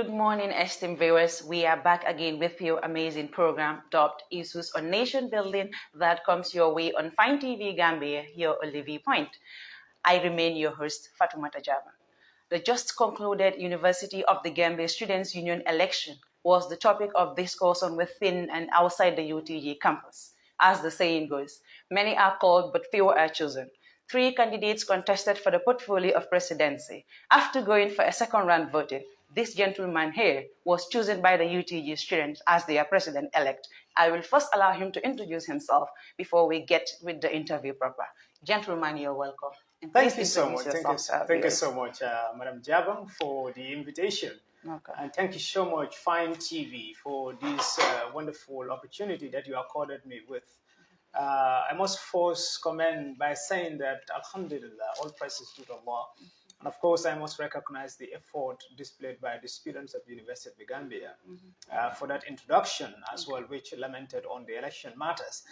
Good morning, esteemed viewers. We are back again with your amazing program dubbed Issues on Nation Building that comes your way on Fine TV Gambia, here on Levy Point. I remain your host, Fatoumata Jaba. The just concluded University of the Gambia Students' Union election was the topic of discourse on within and outside the UTG campus. As the saying goes, many are called but few are chosen. 3 candidates contested for the portfolio of presidency. After going for a second round voting, this gentleman here was chosen by the UTG students as their president-elect. I will first allow him to introduce himself before we get with the interview proper. Gentleman, you're welcome. Thank you so much. Thank you so much, Madam Jabang, for the invitation. Okay. And thank you so much, Fine TV, for this wonderful opportunity that you accorded me with. I must first comment by saying that, Alhamdulillah, all praises to Allah. And of course, I must recognize the effort displayed by the students of the University of the Gambia for that introduction as well, which lamented on the election matters.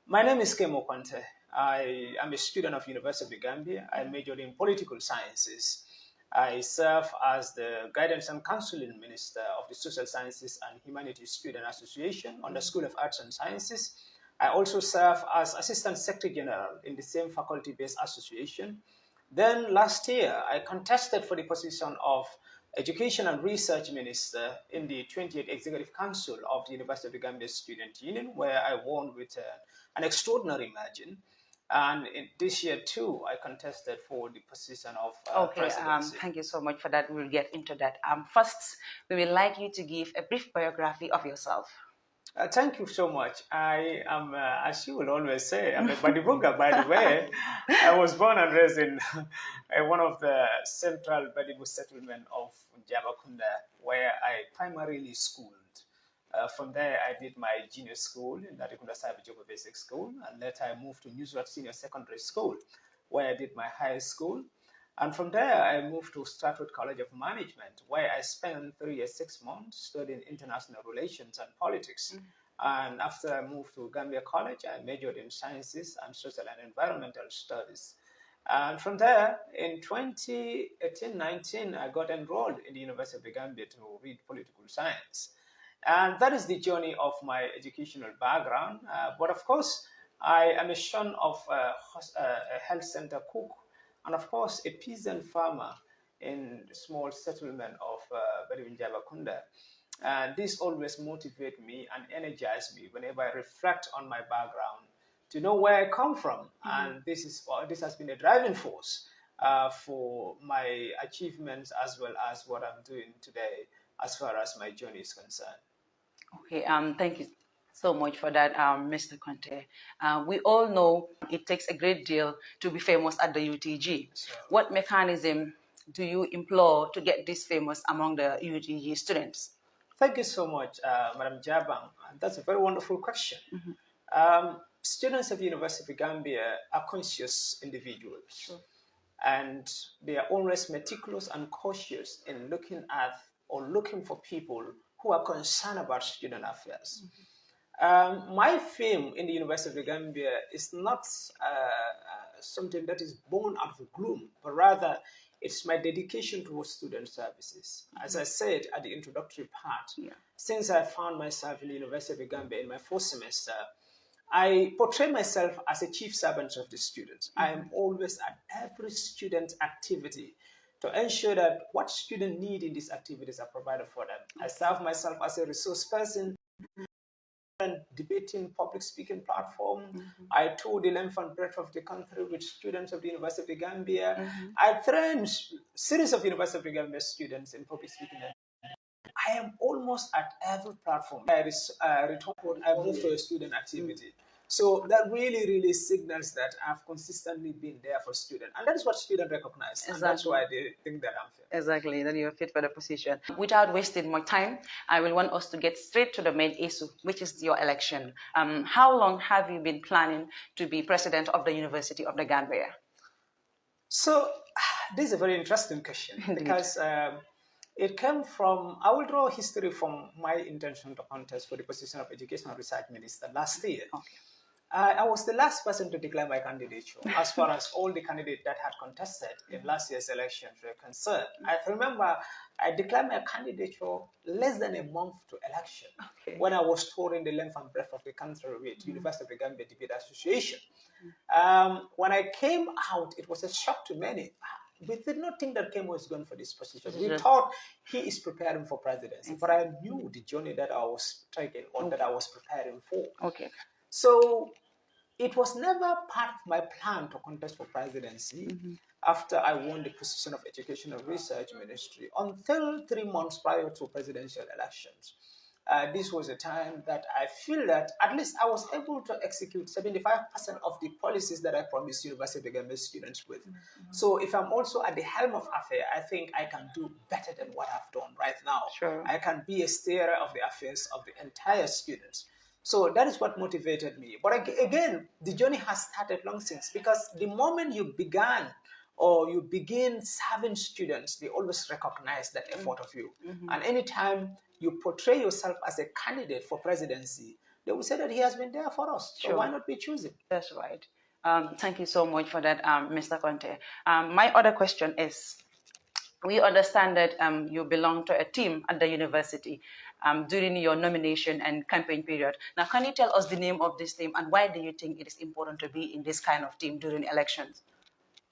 My name is Kemo Conteh. I am a student of University of the Gambia. I majored in political sciences. I serve as the Guidance and Counseling Minister of the Social Sciences and Humanities Student Association on the School of Arts and Sciences. I also serve as Assistant Secretary General in the same faculty-based association. Then last year, I contested for the position of Education and Research Minister in the 28th Executive Council of the University of the Gambia Student Union, where I won with an extraordinary margin. And this year, too, I contested for the position of presidency. Thank you so much for that. We'll get into that. First, we would like you to give a brief biography of yourself. Thank you so much. I am, as you will always say, I'm a Badibunga, by the way. I was born and raised in one of the central Badibu settlement of Jabakunda, where I primarily schooled. From there, I did my junior school in Narikunda Cyber Basic School, and later I moved to Newsworth Senior Secondary School, where I did my high school. And from there, I moved to Stratford College of Management, where I spent 3 years, 6 months studying international relations and politics. And after I moved to Gambia College, I majored in sciences and social and environmental studies. And from there, in 2018-19, I got enrolled in the University of the Gambia to read political science. And that is the journey of my educational background. But of course, I am a son of a health center cook, and of course, a peasant farmer in the small settlement of Jabakunda. And this always motivates me and energizes me whenever I reflect on my background to know where I come from. And this has been a driving force for my achievements as well as what I'm doing today as far as my journey is concerned. Okay, thank you so much for that, Mr. Conteh. We all know it takes a great deal to be famous at the UTG. So, what mechanism do you employ to get this famous among the UTG students? Thank you so much, Madam Jabang. That's a very wonderful question. Students of the University of the Gambia are conscious individuals, and they are always meticulous and cautious in looking at or looking for people who are concerned about student affairs. My fame in the University of the Gambia is not something that is born out of gloom, but rather it's my dedication towards student services. As I said at the introductory part, since I found myself in the University of the Gambia in my 4th semester, I portray myself as a chief servant of the students. I am always at every student activity to ensure that what students need in these activities are provided for them. I serve myself as a resource person, debating public speaking platform. I toured the length and breadth of the country with students of the University of the Gambia. I trained series of University of the Gambia students in public speaking. I am almost at every platform. I move to a student activity. So that really signals that I've consistently been there for students. And that is what students recognize. Exactly. And that's why they think that I'm fit. Exactly, that you're fit for the position. Without wasting more time, I will want us to get straight to the main issue, which is your election. How long have you been planning to be president of the University of the Gambia? So this is a very interesting question because it came from, I will draw history from my intention to contest for the position of Education and Research Minister last year. Okay. I was the last person to declare my candidature as far as all the candidates that had contested in last year's elections were concerned. I remember I declared my candidature less than a month to election, when I was touring the length and breadth of the country with University of the Gambia Debate Association. When I came out, it was a shock to many. We did not think that Kemo was going for this position. We thought he is preparing for presidency, but I knew the journey that I was taking or that I was preparing for. So it was never part of my plan to contest for presidency after I won the position of Education and Research Ministry until 3 months prior to presidential elections. This was a time that I feel that at least I was able to execute 75% of the policies that I promised University of the Gambia students with. So if I'm also at the helm of affairs, I think I can do better than what I've done right now. I can be a steerer of the affairs of the entire students. So that is what motivated me. But again, the journey has started long since, because the moment you began or you begin serving students, they always recognize that effort of you. And anytime you portray yourself as a candidate for presidency, they will say that he has been there for us. So why not be choosing? That's right. Thank you so much for that, Mr. Conteh. My other question is, we understand that you belong to a team at the university during your nomination and campaign period. Now, can you tell us the name of this team and why do you think it is important to be in this kind of team during elections?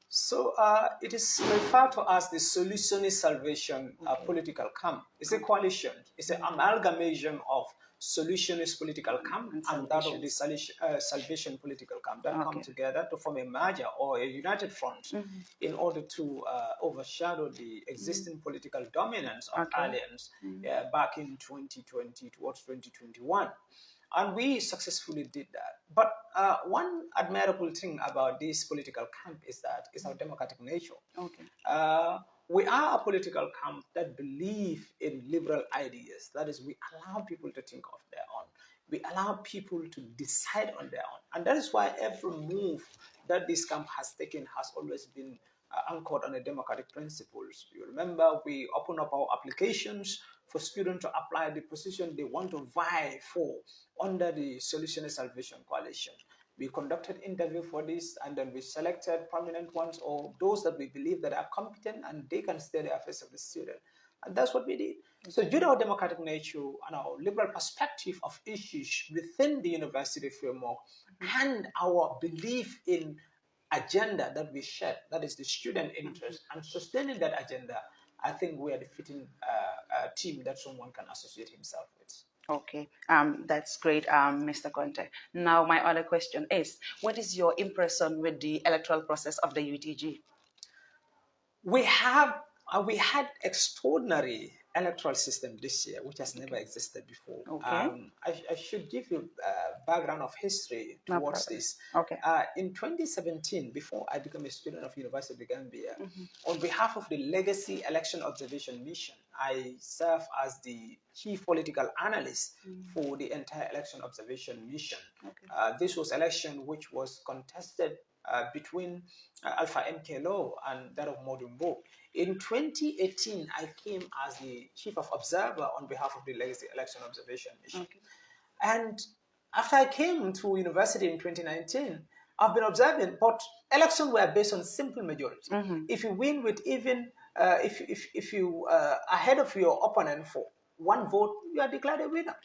So it is referred to as the Solutionist Salvation Political Camp. It's a coalition. It's an amalgamation of Solutionist Political Camp and that of the Salvation Political Camp that come together to form a merger or a united front in order to overshadow the existing political dominance of alliance back in 2020 towards 2021. And we successfully did that. But one admirable thing about this political camp is that it's our democratic nature. We are a political camp that believe in liberal ideas. That is, we allow people to think of their own. We allow people to decide on their own. And that is why every move that this camp has taken has always been anchored on the democratic principles. You remember, we open up our applications for students to apply the position they want to vie for under the Solutionist Salvation Coalition. We conducted interview for this, and then we selected prominent ones or those that we believe that are competent and they can steer the affairs of the student. And that's what we did. So due to our democratic nature and our liberal perspective of issues within the university framework and our belief in agenda that we share, that is the student interest, and sustaining that agenda, I think we are the fitting team that someone can associate himself with. Okay, that's great, Mr. Conteh. Now, my other question is, what is your impression with the electoral process of the UTG? We had extraordinary electoral system this year, which has never existed before. I should give you a background of history towards this. In 2017, before I became a student of University of the Gambia, on behalf of the Legacy Election Observation Mission, I serve as the chief political analyst for the entire election observation mission. This was election which was contested between Alpha MK Law and that of Modumbo. In 2018, I came as the chief of observer on behalf of the Legacy Election Observation Mission. And after I came to university in 2019, I've been observing, but elections were based on simple majority. If you win with even, if you ahead of your opponent for one vote, you are declared a winner.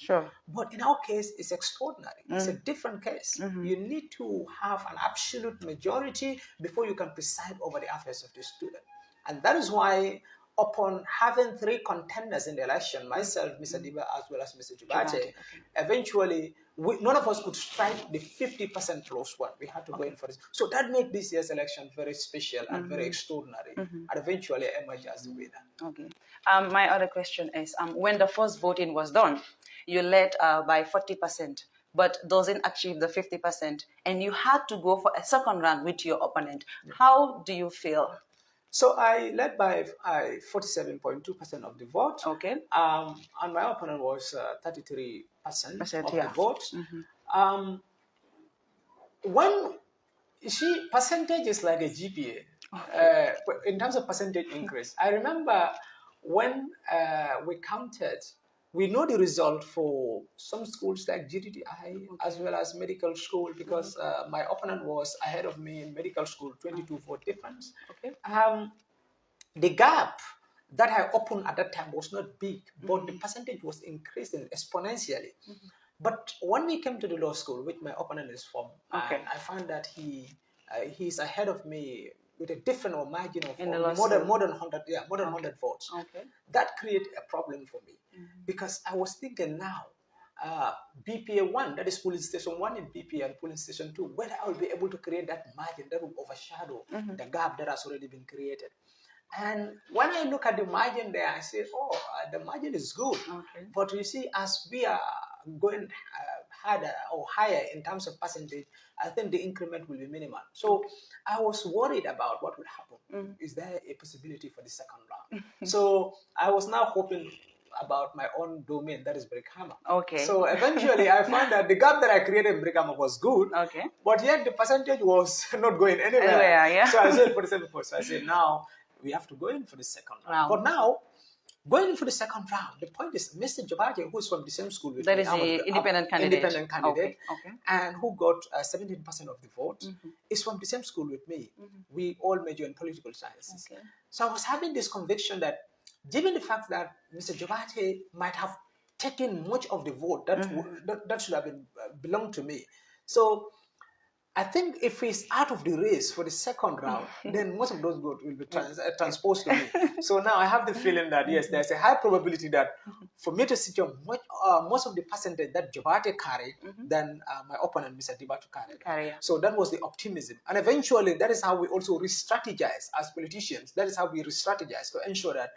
But in our case, it's extraordinary. It's a different case. You need to have an absolute majority before you can preside over the affairs of the student. And that is why, upon having 3 contenders in the election, myself, Mr. Diba, as well as Mr. Jubate, eventually, none of us could strike the 50% close one. We had to go in for this. So that made this year's election very special and very extraordinary, and eventually emerged as the winner. My other question is, when the first voting was done, you led by 40%, but doesn't achieve the 50%, and you had to go for a second round with your opponent. How do you feel? So I led by 47.2% of the vote. And my opponent was 33% of the vote. When you see, percentage is like a GPA in terms of percentage increase. I remember when we counted, we know the result for some schools like GTTI as well as medical school, because my opponent was ahead of me in medical school, 22 vote difference. The gap that I opened at that time was not big, but the percentage was increasing exponentially. But when we came to the law school, which my opponent is from, and I found that he's ahead of me with a different margin of more than 100 votes. That created a problem for me because I was thinking now, BPA 1, that is polling station 1 in BPA and polling station 2, whether I will be able to create that margin that will overshadow the gap that has already been created. And when I look at the margin there, I say, oh, the margin is good. But you see, as we are going harder or higher in terms of percentage, I think the increment will be minimal. So I was worried about what would happen. Is there a possibility for the second round? So I was now hoping about my own domain, that is Brikama. So eventually I found that the gap that I created in Brikama was good, but yet the percentage was not going anywhere. So I said 47%. So I said now we have to go in for the second round. But now, going in for the second round, the point is Mr. Jabati, who is from the same school with me, is the independent candidate, and who got 17% of the vote, is from the same school with me. We all major in political sciences. So I was having this conviction that, given the fact that Mr. Jabati might have taken much of the vote that should have been belonged to me. So I think if he's out of the race for the second round, then most of those votes will be transposed to me. So now I have the feeling that, yes, there's a high probability that for me to secure most of the percentage that Jabate carried, then my opponent, Mr. Dibatu, carried. So that was the optimism. And eventually, that is how we also re-strategize as politicians. That is how we re-strategize to ensure that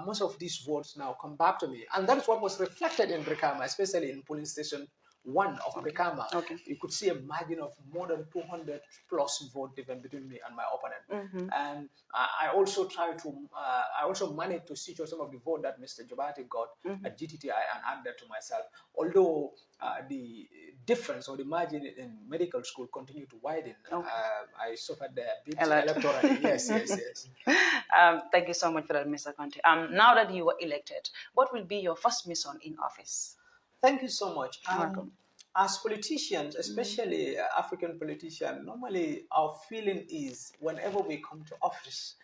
most of these votes now come back to me. And that is what was reflected in Brikama, especially in polling station 1 of Brikama. You could see a margin of more than 200 plus vote difference between me and my opponent. And I also managed to secure some of the vote that Mr. Jabati got at GTTI and add that to myself. Although the difference or the margin in medical school continued to widen, I suffered a bit electorally. Yes. Thank you so much for that, Mr. Conteh. Now that you were elected, what will be your first mission in office? Thank you so much. As politicians, especially African politicians, normally our feeling is whenever we come to office,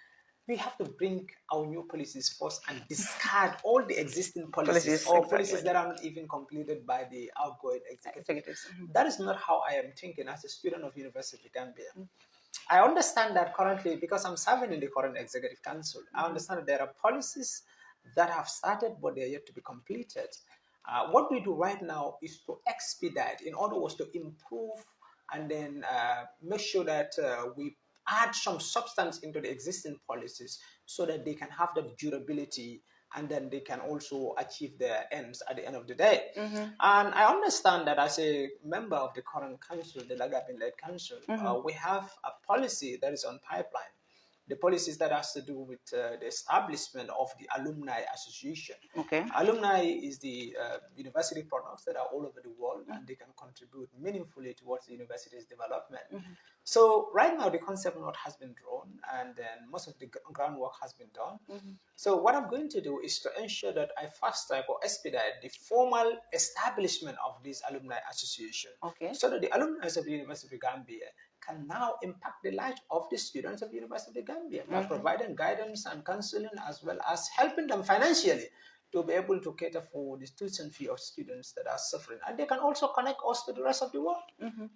we have to bring our new policies first and discard all the existing policies that are not even completed by the outgoing executives. That is not how I am thinking as a student of University of Gambia. I understand that currently, because I'm serving in the current executive council, I understand that there are policies that have started but they are yet to be completed. What we do right now is to expedite in order was to improve and then make sure that we add some substance into the existing policies so that they can have that durability and then they can also achieve their ends at the end of the day. And I understand that as a member of the current council, the Lagabin-led council, we have a policy that is on pipeline. The policies that has to do with the establishment of the Alumni Association. Alumni is the university products that are all over the world and they can contribute meaningfully towards the university's development. So right now the concept note has been drawn and then most of the groundwork has been done. So what I'm going to do is to ensure that I fast track or expedite the formal establishment of this Alumni Association. So that the alumni of the University of Gambia can now impact the life of the students of the University of Gambia by providing guidance and counseling as well as helping them financially to be able to cater for the tuition fee of students that are suffering. And they can also connect us to the rest of the world.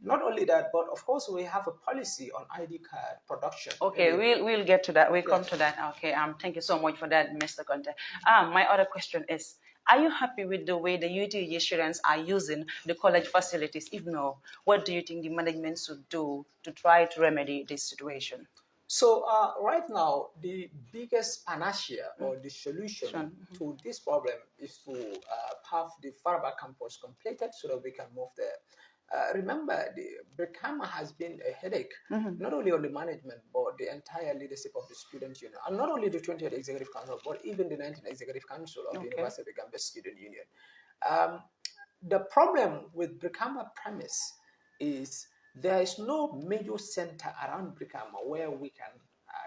Not only that, but of course we have a policy on ID card production. We'll get to that. We'll come to that. Thank you so much for that, Mr. Conteh. My other question is, are you happy with the way the UTG students are using the college facilities? If no, what do you think the management should do to try to remedy this situation? So right now, the biggest panacea or the solution to this problem is to have the Faraba campus completed so that we can move there. Remember, the Brikama has been a headache, not only on the management, but the entire leadership of the Student Union, and not only the 20th Executive Council, but even the 19th Executive Council of the University of Gambia Student Union. The problem with Brikama premise is there is no major center around Brikama where we can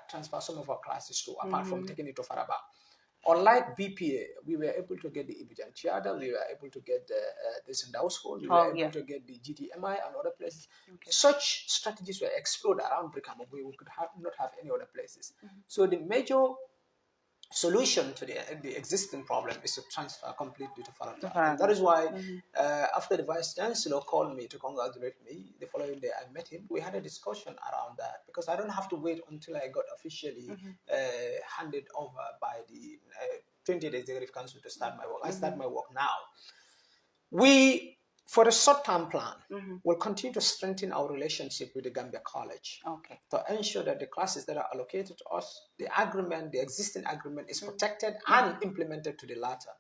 transfer some of our classes to, apart from taking it to Faraba. Unlike BPA, we were able to get the Ibijan Theater, we were able to get the Sindao School, we were able to get the GTMI and other places. Such strategies were explored around Brikama where we could not have any other places. So the major solution to the existing problem is to transfer completely to Farada. And that is why after the Vice Chancellor called me to congratulate me, the following day I met him. We had a discussion around that because I don't have to wait until I got officially handed over by the 20th Executive Council to start my work. I start my work now. We, for a short-term plan, will continue to strengthen our relationship with the Gambia College to ensure that the classes that are allocated to us, the existing agreement is protected and implemented to the latter.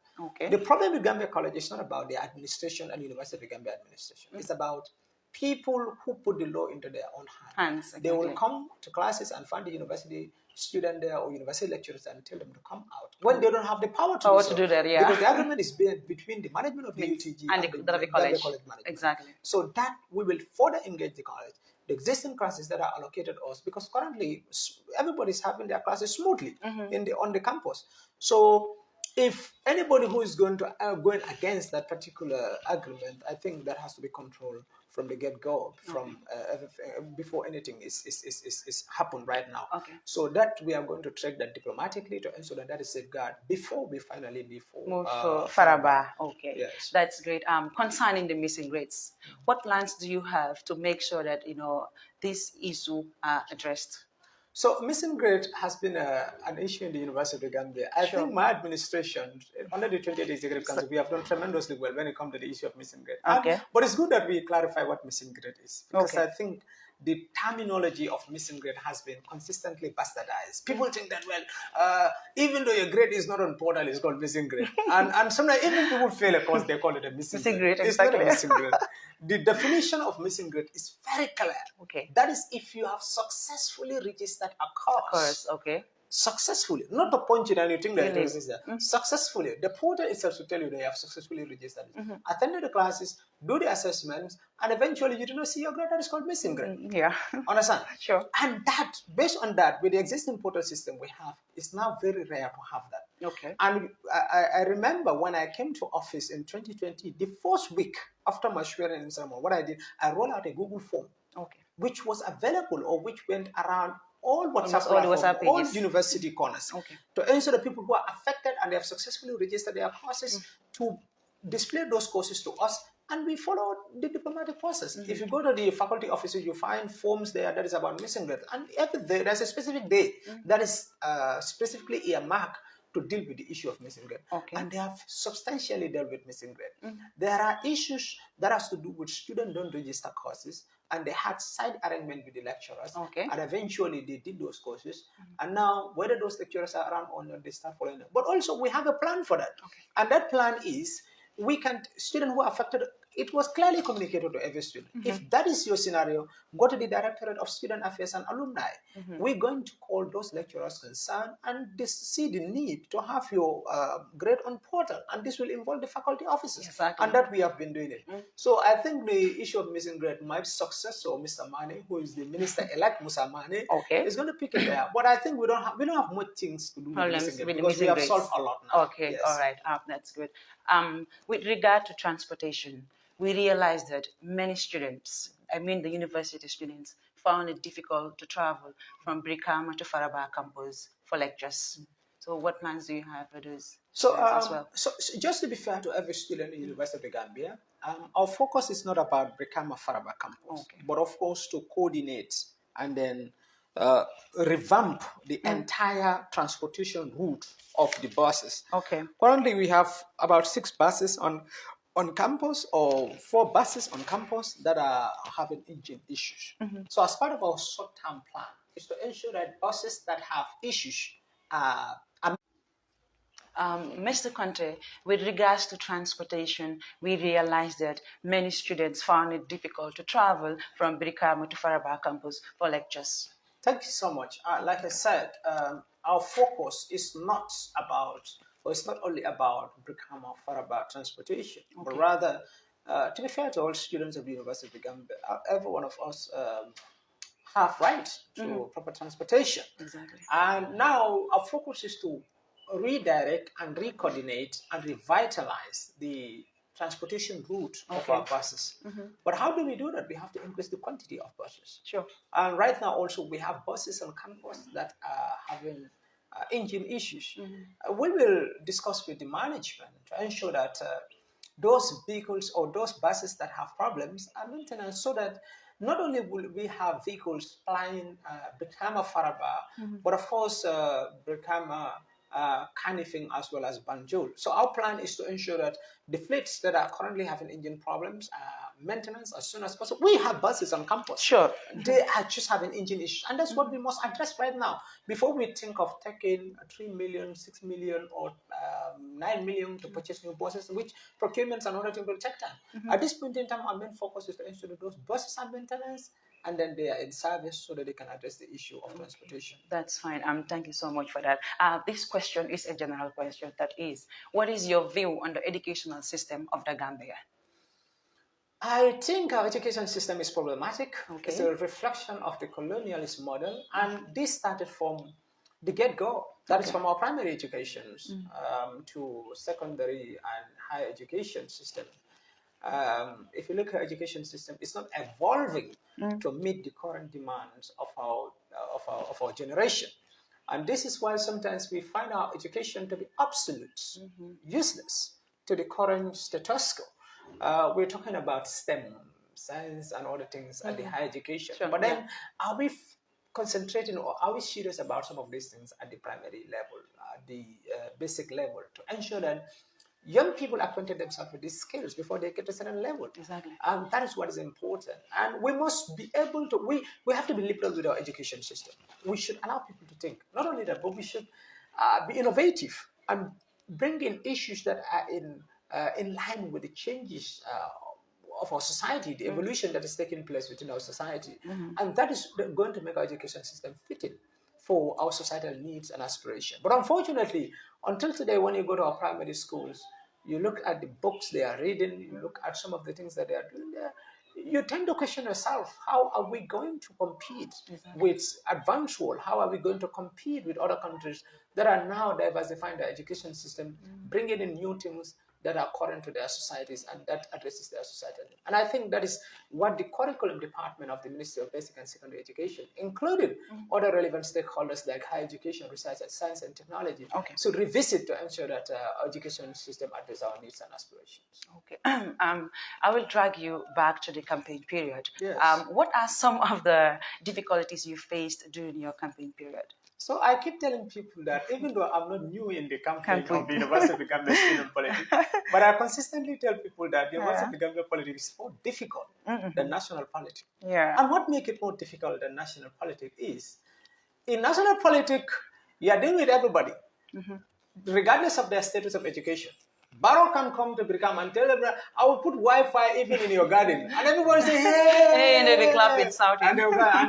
The problem with Gambia College is not about the administration and University of Gambia administration. It's about people who put the law into their own hands. They will come to classes and find the university student there or university lecturers and tell them to come out when they don't have the power to do that. Because the agreement is between the management of the UTG and the college management. Exactly. So that we will further engage the college. The existing classes that are allocated us, because currently everybody's having their classes smoothly on the campus. So if anybody who is going against that particular agreement, I think that has to be controlled from the get-go, from before anything is happened right now. So that we are going to track that diplomatically to ensure that is safeguard before we finally move for Faraba. Yes, that's great. Concerning the missing grades, what plans do you have to make sure that this issue are addressed? So missing grade has been an issue in the University of Gambia. I think my administration, under the 20th Executive Council, we have done tremendously well when it comes to the issue of missing grade. But it's good that we clarify what missing grade is, because I think the terminology of missing grade has been consistently bastardized. People think that, well, even though your grade is not on portal, it's called missing grade. and sometimes even people fail a course, they call it a missing grade. It's not a missing grade. The definition of missing grade is very clear. That is if you have successfully registered a course. Successfully, not to punch it and you think that it is there. Successfully. The portal itself will tell you they have successfully registered it. Attended the classes, do the assessments, and eventually you do not see your grade. That is called missing grade. Understand? Sure. And that, based on that, with the existing portal system we have, it's now very rare to have that. And I remember when I came to office in 2020, the first week after my swearing-in ceremony, what I did, I rolled out a Google form, which was available or which went around all WhatsApp all university corners to ensure the people who are affected and they have successfully registered their courses to display those courses to us, and we follow the diplomatic process. If you go to the faculty offices, you find forms there that is about missing grades, and every day there's a specific day that is specifically earmarked to deal with the issue of missing grade. And they have substantially dealt with missing grade. There are issues that has to do with students don't register courses, and they had side arrangement with the lecturers, and eventually they did those courses, and now whether those lecturers are around or not, they start following them. But also we have a plan for that, and that plan is students who are affected, it was clearly communicated to every student. If that is your scenario, go to the Directorate of Student Affairs and Alumni. We're going to call those lecturers concerned and see the need to have your grade on portal, and this will involve the faculty officers, and that we have been doing it. So I think the issue of missing grade, my successor, Mr. Mane, who is the Minister-elect Musa Mane, is going to pick it there. But I think we don't have much things to do with missing grade, because we have solved a lot now. All right, that's good. With regard to transportation, we realized that many students, I mean the university students, found it difficult to travel from Brikama to Faraba campus for lectures. So what plans do you have for those as well? So just to be fair to every student in the University of the Gambia, our focus is not about Brikama Faraba campus, but of course to coordinate and then revamp the entire transportation route of the buses. Currently we have about 6 buses on campus, or 4 buses on campus that are having engine issues. So as part of our short-term plan is to ensure that buses that have issues Mr. Conteh, with regards to transportation, we realized that many students found it difficult to travel from Brikama to Faraba campus for lectures. Thank you so much. Like I said, our focus is not about, or it's not only about Brikama Faraba transportation, but rather, to be fair to all students of the University of the Gambia, every one of us have rights to proper transportation. And now our focus is to redirect and re-coordinate and revitalize the transportation route of our buses. But how do we do that? We have to increase the quantity of buses. And right now also we have buses on campus that are having engine issues. We will discuss with the management to ensure that those vehicles or those buses that have problems are maintained, so that not only will we have vehicles flying Brikama Faraba, but of course Brikama Kanifing as well as Banjul. So our plan is to ensure that the fleets that are currently having engine problems maintenance as soon as possible. We have buses on campus. Sure. They are just having engine issues. And that's what we must address right now. Before we think of taking 3 million, 6 million, or 9 million to purchase new buses, which procurements and other things will take time. At this point in time, our main focus is to ensure that those buses are maintenance and then they are in service so that they can address the issue of transportation. That's fine. Thank you so much for that. This question is a general question. That is, what is your view on the educational system of the Gambia? I think our education system is problematic. Okay. It's a reflection of the colonialist model, and this started from the get-go. That is from our primary educations to secondary and higher education system. If you look at education system, it's not evolving to meet the current demands of our generation. And this is why sometimes we find our education to be obsolete, useless to the current status quo. We're talking about STEM, science and other things at the higher education. Sure, but then are we concentrating, or are we serious about some of these things at the primary level, the basic level, to ensure that young people acquainted themselves with these skills before they get to a certain level? Exactly. That is what is important. And we must be able to, we have to be liberal with our education system. We should allow people to think. Not only that, but we should be innovative and bring in issues that are in line with the changes of our society, the evolution that is taking place within our society. And that is going to make our education system fitting for our societal needs and aspirations. But unfortunately, until today, when you go to our primary schools, you look at the books they are reading, you look at some of the things that they are doing there, you tend to question yourself, how are we going to compete with advanced world? How are we going to compete with other countries that are now diversifying their education system, bringing in new things that are current to their societies and that addresses their society? And I think that is what the curriculum department of the Ministry of Basic and Secondary Education, including other relevant stakeholders like higher education, research, and science and technology, should revisit to ensure that our education system addresses our needs and aspirations. Okay. I will drag you back to the campaign period. Yes. What are some of the difficulties you faced during your campaign period? So I keep telling people that even though I'm not new in the campaign of the University of the Gambia student politics, but I consistently tell people that the University of the Gambia politics is more difficult than national politics. Yeah. And what makes it more difficult than national politics is, in national politics, you are dealing with everybody, regardless of their status of education. Barrow can come to Brikam and tell them, I will put Wi-Fi even in your garden. And everyone say, hey! And they'll be clapping, shouting. And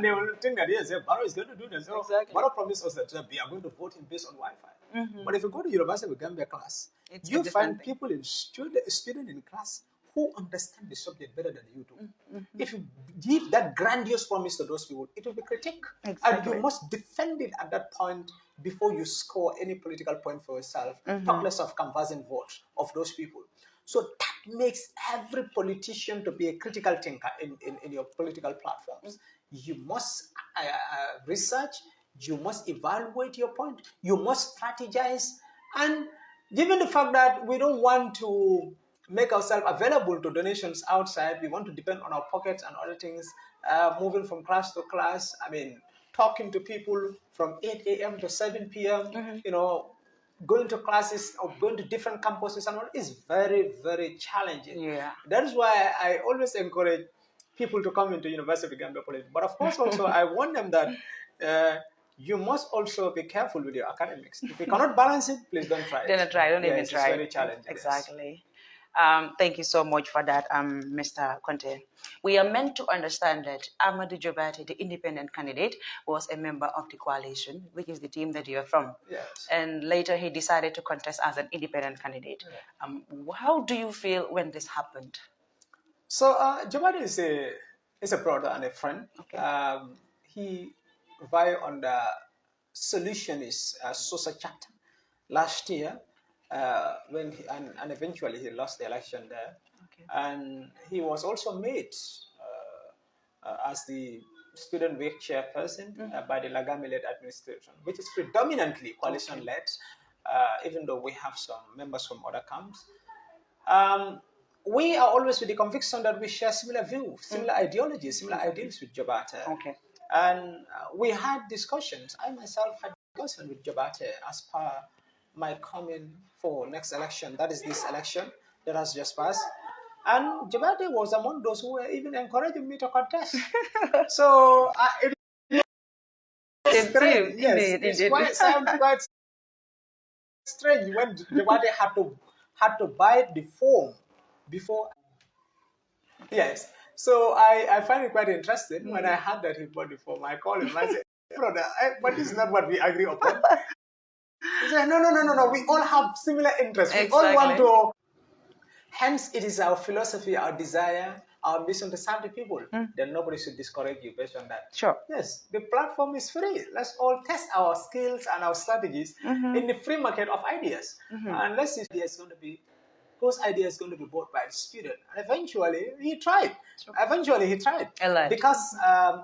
they will think that, yes, Barrow is going to do this. So exactly. Barrow promised us that we are going to vote him based on Wi-Fi. But if you go to University of Gambia class, you find people in students in class who understand the subject better than you do. If you give that grandiose promise to those people, it will be critique. And you must defend it at that point before you score any political point for yourself, talk less of canvassing votes of those people. So that makes every politician to be a critical thinker in your political platforms. You must research, you must evaluate your point, you must strategize, and given the fact that we don't want to make ourselves available to donations outside, we want to depend on our pockets and other things, moving from class to class, talking to people from 8 a.m. to 7 p.m., going to classes or going to different campuses and all is very, very challenging. Yeah. That is why I always encourage people to come into University of the Gambia Politics. But of course also I warn them that you must also be careful with your academics. If you cannot balance it, please don't try it. Don't try, don't even try. It's very challenging. Exactly. Thank you so much for that, Mr. Conteh. We are meant to understand that Amadou Jobate, the independent candidate, was a member of the coalition, which is the team that you are from. Yes. And later he decided to contest as an independent candidate. Yeah. How do you feel when this happened? So Jobate is a brother and a friend. Okay. He vie on the solutionist social chapter last year. When and eventually he lost the election there, and he was also made as the student week chairperson by the Lagame-led administration, which is predominantly coalition-led, even though we have some members from other camps. We are always with the conviction that we share similar views, similar ideologies, similar ideals with Jabate. Okay. And we had discussions. I myself had discussion with Jabate as per my coming for next election. That is this election that has just passed. And Jabate was among those who were even encouraging me to contest. So it's strange. Yes, it sounds quite strange when Jabate had to buy the form before. Yes. So I find it quite interesting. When I heard that he bought the form, I called him. I said, brother, but this is not what we agree upon. He said, no. We all have similar interests. We all want to. Hence, it is our philosophy, our desire, our mission to serve the people. Then nobody should discourage you based on that. Sure. Yes, the platform is free. Let's all test our skills and our strategies in the free market of ideas. And let's see whose idea is going to be bought by the student. And eventually, he tried. Because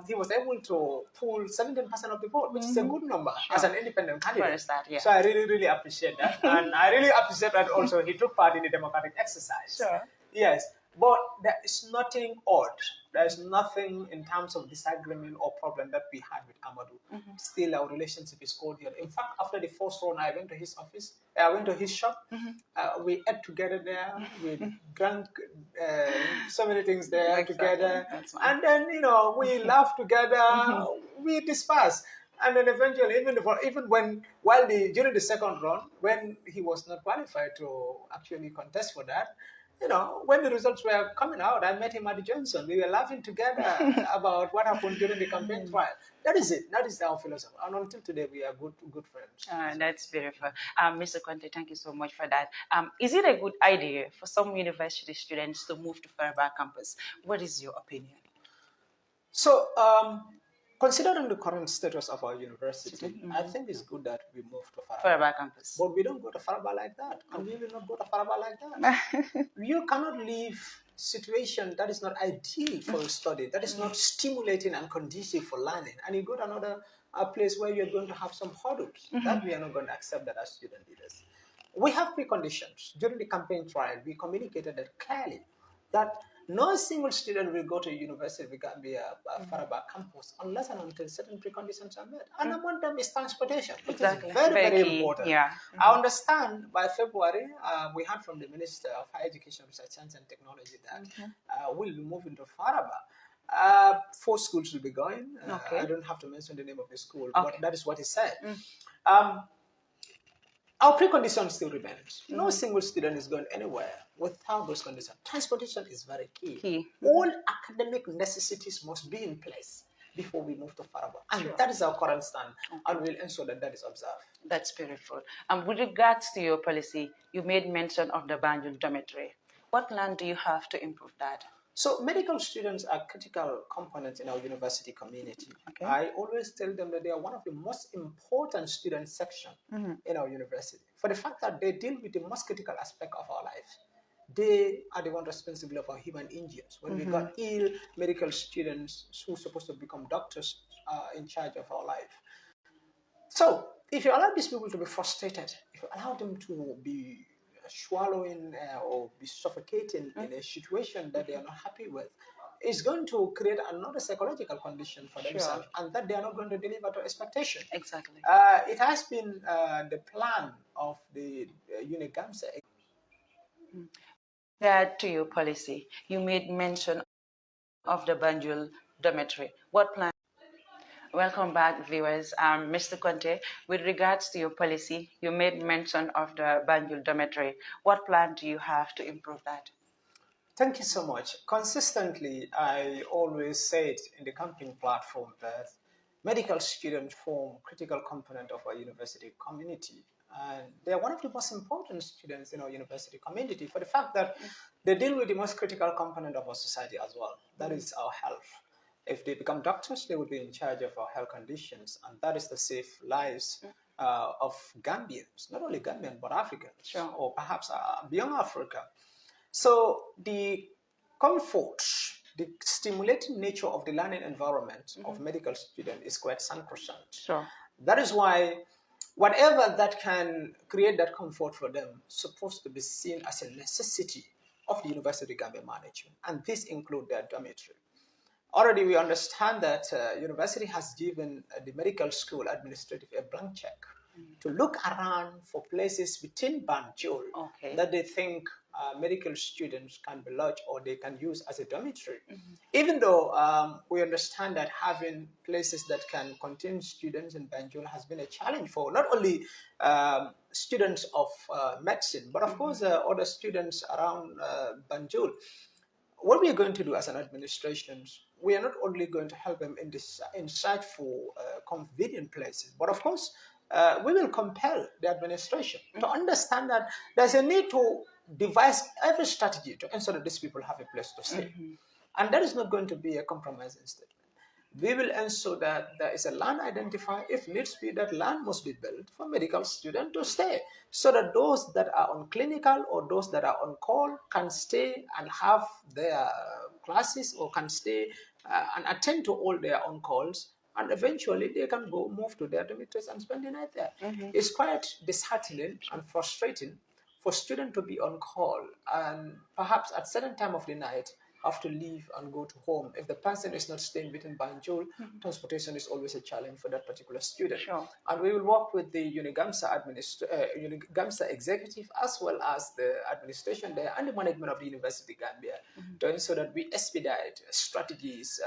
he was able to pull 17% of the vote, which is a good number as an independent candidate. So I really, really appreciate that. And I really appreciate that also he took part in the democratic exercise. Sure. Yes, but there is nothing odd. There is nothing in terms of disagreement or problem that we had with Amadou. Still, our relationship is cordial. In fact, after the first round, I went to his office. I went to his shop. We ate together there. We drank so many things there together. And then, we laughed together. We dispersed. And then eventually, during the second round, when he was not qualified to actually contest for that, when the results were coming out, I met him at the Johnson. We were laughing together about what happened during the campaign trial. That is it. That is our philosophy. And until today, we are good friends. That's beautiful. Mr. Conteh, thank you so much for that. Is it a good idea for some university students to move to Faraba campus? What is your opinion? So, considering the current status of our university, I think it's good that we move to Faraba campus. But we don't go to Faraba like that. And we will not go to Faraba like that. You cannot leave a situation that is not ideal for study, that is not stimulating and conducive for learning, and you go to another place where you're going to have some hurdles. That we are not going to accept that as student leaders. We have preconditions. During the campaign trial, we communicated that clearly that no single student will go to University of Gambia, Faraba campus, unless and until certain preconditions are met. And among them is transportation, which is very important. Yeah. I understand by February, we heard from the Minister of Higher Education, Research, Science and Technology that we'll be moving to Faraba. 4 schools will be going. I don't have to mention the name of the school, but that is what he said. Our precondition still remains. No single student is going anywhere without those conditions. Transportation is very key. All academic necessities must be in place before we move to Faraba. And that is our current stand, and we'll ensure that that is observed. That's beautiful. With regards to your policy, you made mention of the Banjul dormitory. What plan do you have to improve that? So medical students are critical components in our university community. I always tell them that they are one of the most important student sections in our university for the fact that they deal with the most critical aspect of our life. They are the one responsible for human injuries. When we got ill, medical students who are supposed to become doctors are in charge of our life. So if you allow these people to be frustrated, if you allow them to be swallowing or be suffocating in a situation that they are not happy with, it's going to create another psychological condition for themselves, and that they are not going to deliver to expectation. Exactly. It has been the plan of the UNIGAMSA. To your policy, you made mention of the Banjul dormitory. What plan? Welcome back, viewers. Mr. Conteh, with regards to your policy, you made mention of the Banjul dormitory. What plan do you have to improve that? Thank you so much. Consistently, I always said in the campaign platform that medical students form a critical component of our university community. And they are one of the most important students in our university community for the fact that they deal with the most critical component of our society as well. That is our health. If they become doctors, they will be in charge of our health conditions, and that is to save lives of Gambians, not only Gambians, but Africans, or perhaps beyond Africa. So the comfort the stimulating nature of the learning environment of medical students is quite sacrosanct. Sure. That is why whatever that can create that comfort for them is supposed to be seen as a necessity of the University Gambia management, and this includes their dormitory. Already we understand that university has given the medical school administrative a blank check to look around for places within Banjul that they think medical students can be lodged or they can use as a dormitory. Even though we understand that having places that can contain students in Banjul has been a challenge for not only students of medicine, but of course other students around Banjul. What we are going to do as an administration, we are not only going to help them in search for convenient places, but of course, we will compel the administration to understand that there's a need to devise every strategy to ensure that these people have a place to stay. And that is not going to be a compromising statement. We will ensure that there is a land identified. If needs be, that land must be built for medical students to stay, so that those that are on clinical or those that are on call can stay and have their classes, or can stay and attend to all their on calls, and eventually they can go move to their dormitories and spend the night there. It's quite disheartening and frustrating for students to be on call and perhaps at certain time of the night have to leave and go to home. If the person is not staying within Banjul, transportation is always a challenge for that particular student. Sure. And we will work with the UNIGAMSA executive as well as the administration there and the management of the University Gambia to ensure that we expedite strategies,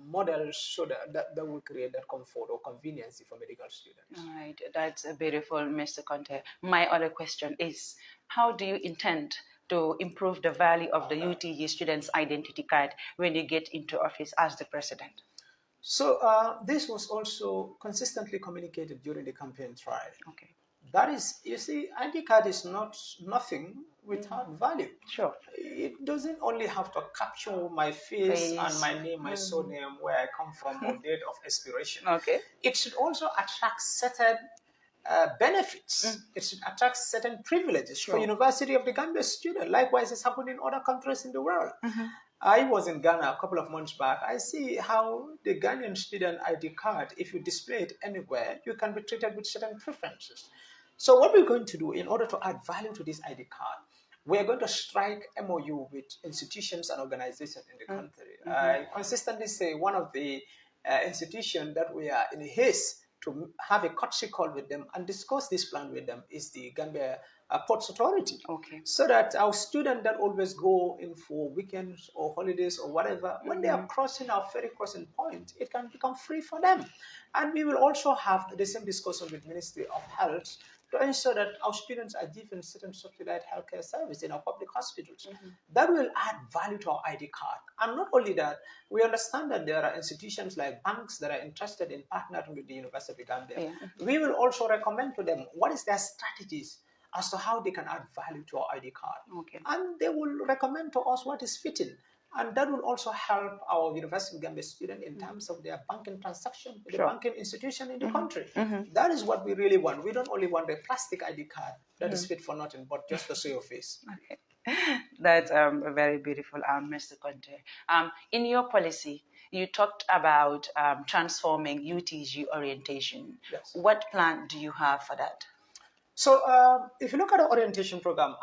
models, so that will create that comfort or convenience for medical students. All right, that's beautiful, Mr. Conteh. My other question is, how do you intend to improve the value of the UTG students' identity card when you get into office as the president? So this was also consistently communicated during the campaign trial. Okay. That is, you see, ID card is not nothing without value. Sure. It doesn't only have to capture my face and my name, my surname, where I come from, or date of expiration. Okay. It should also attract certain benefits. It should attract certain privileges for University of the Gambia student. Likewise, it's happening in other countries in the world. I was in Ghana a couple of months back. I see how the Ghanaian student ID card, if you display it anywhere, you can be treated with certain preferences. So what we're going to do in order to add value to this ID card, we are going to strike MOU with institutions and organizations in the country. I consistently say one of the institutions that we are in haste to have a courtesy call with them and discuss this plan with them is the Gambia Ports Authority. Okay. So that our students that always go in for weekends or holidays or whatever, when they are crossing our ferry crossing point, it can become free for them. And we will also have the same discussion with Ministry of Health to ensure that our students are given certain subsidized healthcare service in our public hospitals. That will add value to our ID card. And not only that, we understand that there are institutions like banks that are interested in partnering with the University of Gambia. We will also recommend to them what is their strategies as to how they can add value to our ID card. Okay. And they will recommend to us what is fitting. And that will also help our University of Gambia students in terms of their banking transaction with the banking institution in the country. That is what we really want. We don't only want a plastic ID card that is fit for nothing, but just to show your face. Okay. That's very beautiful, Mr. Conteh. In your policy, you talked about transforming UTG orientation. Yes. What plan do you have for that? So if you look at the orientation program,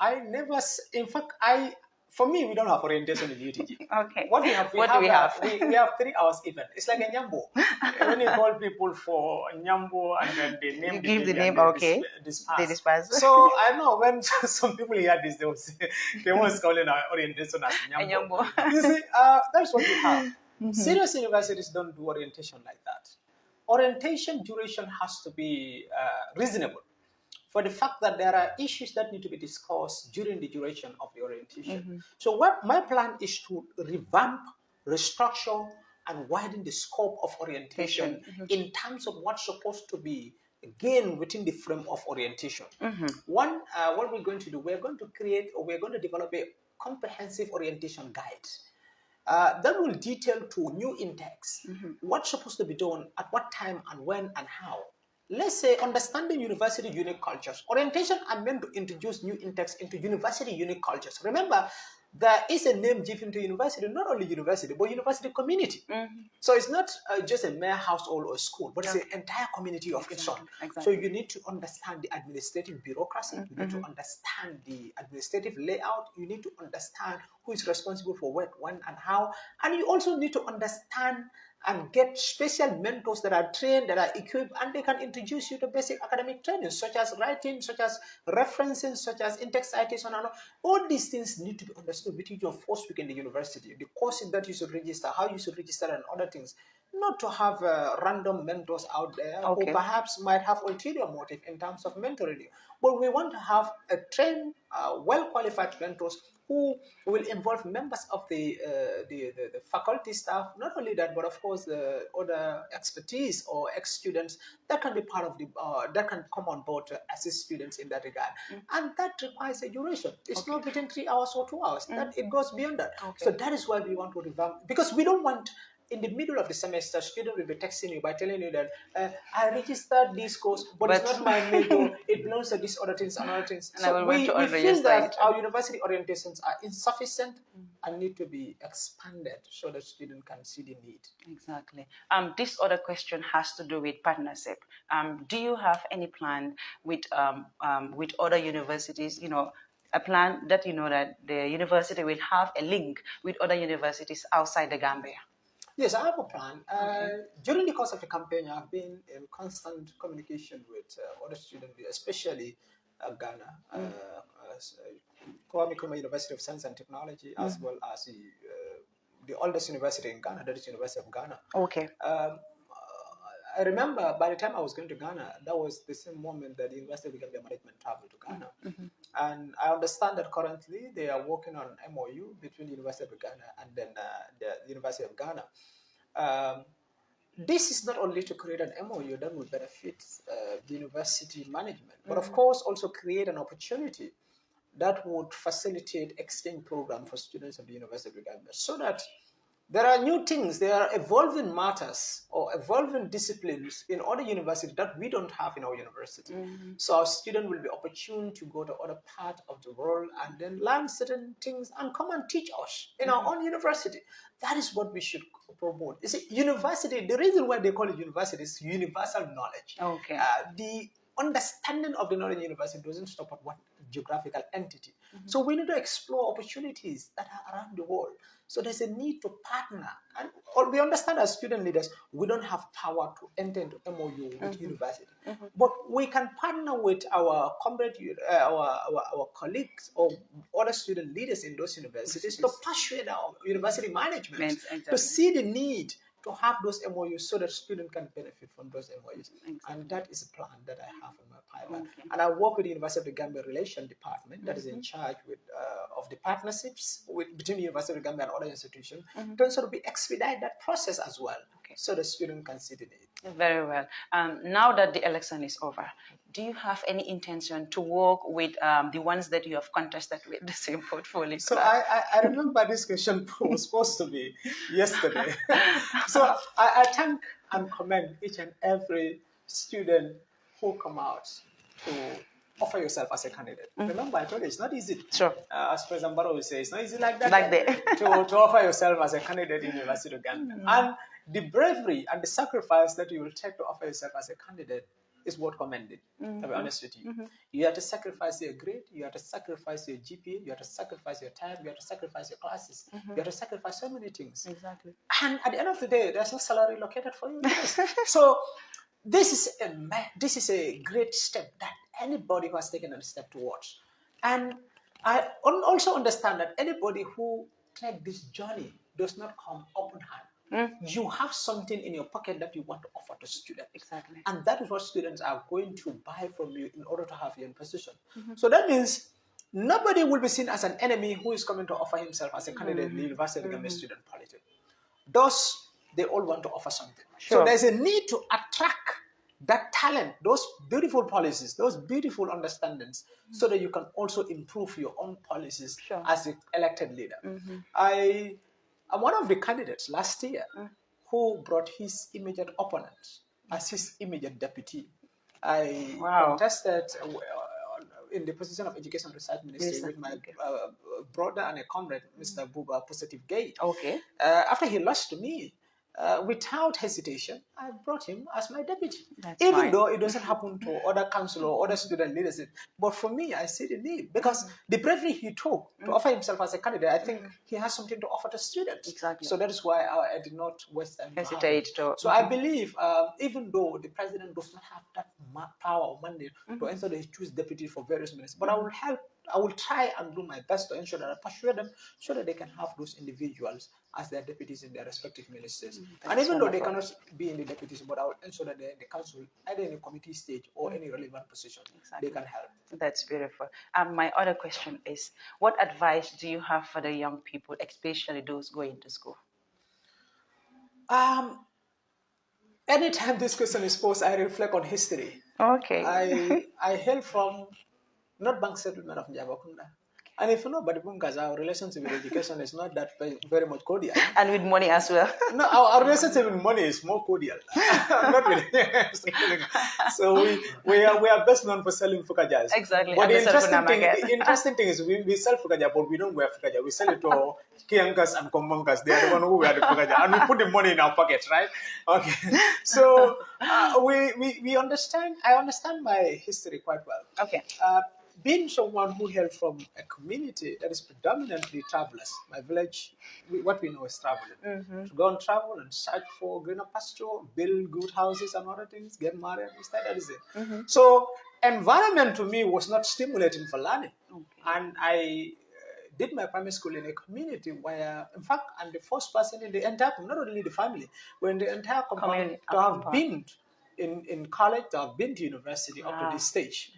for me, we don't have orientation in UTG. Okay. What we have, we have 3 hours event. It's like a nyambo. When you call people for a nyambo and then they name the name, okay. They disperse. So I know when some people hear this, they was calling our orientation as nyambo. You see, that's what we have. Serious universities don't do orientation like that. Orientation duration has to be reasonable, for the fact that there are issues that need to be discussed during the duration of the orientation. So what my plan is to revamp, restructure, and widen the scope of orientation in terms of what's supposed to be gained within the frame of orientation. One, what we're going to do, we're going to develop a comprehensive orientation guide that will detail to new intakes what's supposed to be done at what time and when and how. Let's say understanding university unique cultures. Orientation are meant to introduce new intakes into university unique cultures. Remember, there is a name given to university, not only university, but university community. So it's not just a mere household or school, but it's an entire community of its own. So you need to understand the administrative bureaucracy, you need to understand the administrative layout, you need to understand who is responsible for what, when, and how, and you also need to understand and get special mentors that are trained, that are equipped, and they can introduce you to basic academic training, such as writing, such as referencing, such as in-text citation, and all these things need to be understood between your first week in the university, the courses that you should register, how you should register, and other things. Not to have random mentors out there who perhaps might have ulterior motive in terms of mentoring you, but we want to have a trained, well-qualified mentors who will involve members of the faculty staff. Not only that, but of course the other expertise or ex-students that can be part of the that can come on board to assist students in that regard, and that requires a duration. It's not within 3 hours or 2 hours. That it goes beyond that. So that is why we want to revamp, because we don't want in the middle of the semester, student will be texting you by telling you that I registered this course, but it's not my major. It belongs to these other things and other things. And so we feel that our university orientations are insufficient and need to be expanded so that students can see the need. Exactly. This other question has to do with partnership. Do you have any plan with other universities? You know, a plan that that the university will have a link with other universities outside the Gambia. Yes, I have a plan. During the course of the campaign, I've been in constant communication with other students, especially Ghana, Kemo University of Science and Technology, as well as the oldest university in Ghana, that is University of Ghana. Okay. I remember by the time I was going to Ghana, that was the same moment that the University of Gambia management traveled to Ghana. And I understand that currently they are working on an MOU between the University of Ghana and then the University of Ghana. This is not only to create an MOU that will benefit the university management, but of course also create an opportunity that would facilitate exchange program for students of the University of Gambia, so that there are new things, there are evolving matters or evolving disciplines in other universities that we don't have in our university. So our students will be opportune to go to other parts of the world and then learn certain things and come and teach us in our own university. That is what we should promote. You see, university, the reason why they call it university is universal knowledge. Okay. The understanding of the knowledge university doesn't stop at one geographical entity. So we need to explore opportunities that are around the world. So there's a need to partner. And we understand as student leaders, we don't have power to enter into MOU with university. But we can partner with our comrade, our colleagues or other student leaders in those universities to persuade our university management to see the need to have those MOUs so that students can benefit from those MOUs. And that is a plan that I have in my pipeline. And I work with the University of the Gambia Relations Department that is in charge of the partnerships between the University of the Gambia and other institutions to sort of expedite that process as well, so the student can see the need. Very well. Now that the election is over, do you have any intention to work with the ones that you have contested with the same portfolio? So I remember this question was supposed to be yesterday. So I thank and commend each and every student who come out to offer yourself as a candidate. Remember, I told you it's not easy. Sure. As President Barrow will say, it's not easy like that. Like that. to offer yourself as a candidate in the University of Gambia. And the bravery and the sacrifice that you will take to offer yourself as a candidate is what commended, to be honest with you. You have to sacrifice your grade, you have to sacrifice your GPA, you have to sacrifice your time, you have to sacrifice your classes, you have to sacrifice so many things. Exactly. And at the end of the day, there's no salary located for you. So this is a great step that anybody who has taken a step towards. And I also understand that anybody who takes this journey does not come open hand. You have something in your pocket that you want to offer to students. Exactly. And that is what students are going to buy from you in order to have you in position. So that means nobody will be seen as an enemy who is coming to offer himself as a candidate in the University of Gambia student politics. Thus, they all want to offer something. Sure. So there's a need to attract that talent, those beautiful policies, those beautiful understandings, so that you can also improve your own policies as an elected leader. I'm one of the candidates last year who brought his immediate opponent as his immediate deputy. I contested in the position of Education Research Ministry with my brother and a comrade, Mr. Buba Positive Gate. Okay. After he lost to me, without hesitation, I brought him as my deputy. That's Even fine. though it doesn't happen to other council or other student leadership. But for me, I see the need because the bravery he took to offer himself as a candidate, I think he has something to offer to students. Exactly. So that is why I did not waste time. Hesitate to. So I believe, even though the president does not have that power or mandate to ensure that he choose deputy for various ministers, but I will help. I will try and do my best to ensure that I persuade them so that they can have those individuals as their deputies in their respective ministries. And even though they cannot be in the deputies, but I will ensure that they're in the council, either in a committee stage or any relevant position, they can help. That's beautiful. My other question is, what advice do you have for the young people, especially those going to school? Anytime this question is posed, I reflect on history. Okay. I hail from North Bank settlement of Njabakunda. And if you know about the Bunkas, our relationship with education is not that very much cordial. And with money as well. No, our relationship with money is more cordial. Not with so we are best known for selling fukajas. Exactly. But the interesting thing is we sell fukaja, but we don't wear fukaja. We sell it to Kiankas and Kombankas. They are the one who wear the fukaja. And we put the money in our pockets, right? Okay. So we understand, I understand my history quite well. Okay. Being someone who hails from a community that is predominantly travelers, my village, what we know is traveling. To go and travel and search for greener pasture, build good houses and other things, get married, that is it. So environment to me was not stimulating for learning. And I did my primary school in a community where, in fact, I'm the first person in the entire, not only the family, but in the entire community to have been in college, to have been to university up to this stage.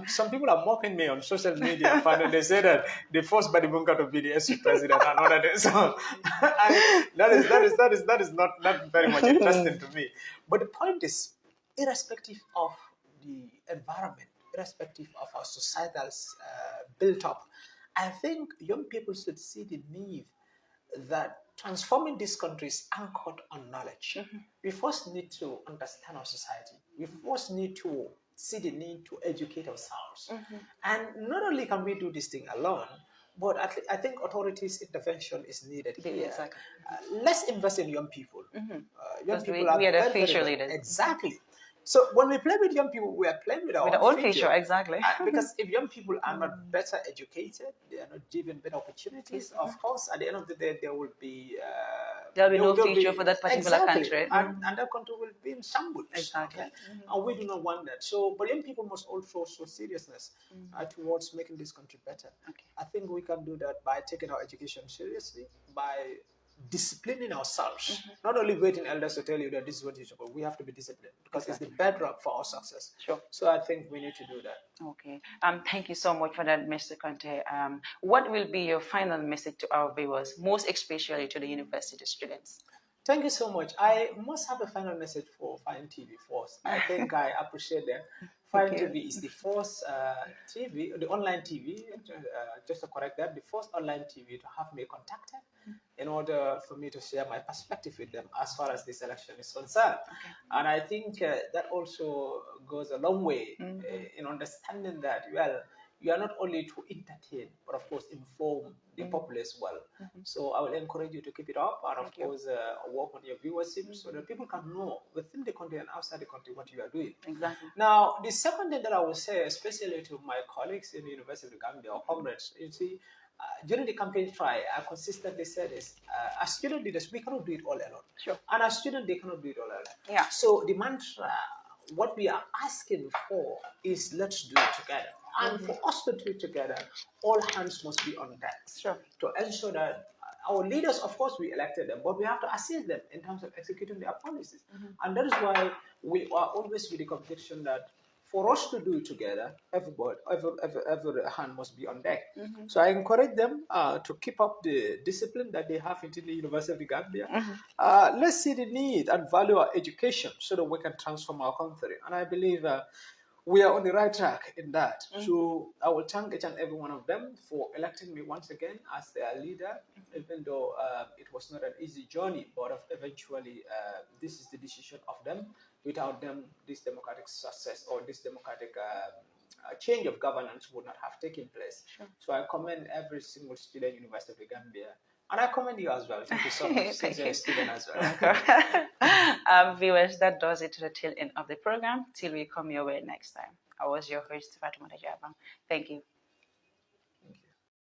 Some people are mocking me on social media, and they say that the first Badibunka to be the SU president and all that. So that is not very much interesting to me. But the point is, irrespective of the environment, irrespective of our societal built up, I think young people should see the need that transforming this country is anchored on knowledge. We first need to understand our society. We first need to see the need to educate ourselves. And not only can we do this thing alone, but I think authorities' intervention is needed here. Exactly. Let's invest in young people. Young people we are the future leaders. Exactly. So when we play with young people, we are playing with our own future. Exactly. Because if young people are not better educated, they are not given better opportunities, of course, at the end of the day, there will be... there'll be no future for that particular country. And that country will be in shambles. Exactly. Okay? And we do not want that. So, but young people must also show seriousness towards making this country better. I think we can do that by taking our education seriously, by disciplining ourselves, not only waiting elders to tell you that this is what you should do, we have to be disciplined because it's the bedrock for our success. Sure. So I think we need to do that. Okay. Thank you so much for that, Mr. Conteh. What will be your final message to our viewers, most especially to the university students? Thank you so much. I must have a final message for Fine TV first. I think I appreciate that. Fine TV is the first TV, the online TV, just to correct that, the first online TV to have me contacted in order for me to share my perspective with them as far as this election is concerned. And I think that also goes a long way in understanding that, well, you are not only to entertain, but of course inform the populace well. So I will encourage you to keep it up and of course work on your viewership so that people can know within the country and outside the country what you are doing. Exactly. Now, the second thing that I will say, especially to my colleagues in the University of Gambia or comrades, you see, during the campaign trial, I consistently said this, as student leaders, we cannot do it all alone. Sure. And as students, they cannot do it all alone. Yeah. So the mantra, what we are asking for is let's do it together. And for us to do it together, all hands must be on deck. Sure. To ensure that our leaders, of course, we elected them, but we have to assist them in terms of executing their policies. And that is why we are always with the conviction that for us to do it together, every hand must be on deck. So I encourage them to keep up the discipline that they have into the University of Gambia. Let's see the need and value our education so that we can transform our country. And I believe we are on the right track in that. So I will thank each and every one of them for electing me once again as their leader, even though it was not an easy journey, but eventually this is the decision of them. Without them, this democratic success or this democratic change of governance would not have taken place. Sure. So I commend every single student, University of the Gambia. And I commend you as well. Thank you so much. Since you're a student as well. Viewers, that does it to the tail end of the program. Till we come your way next time. I was your host, Fatima Jabang. Thank you.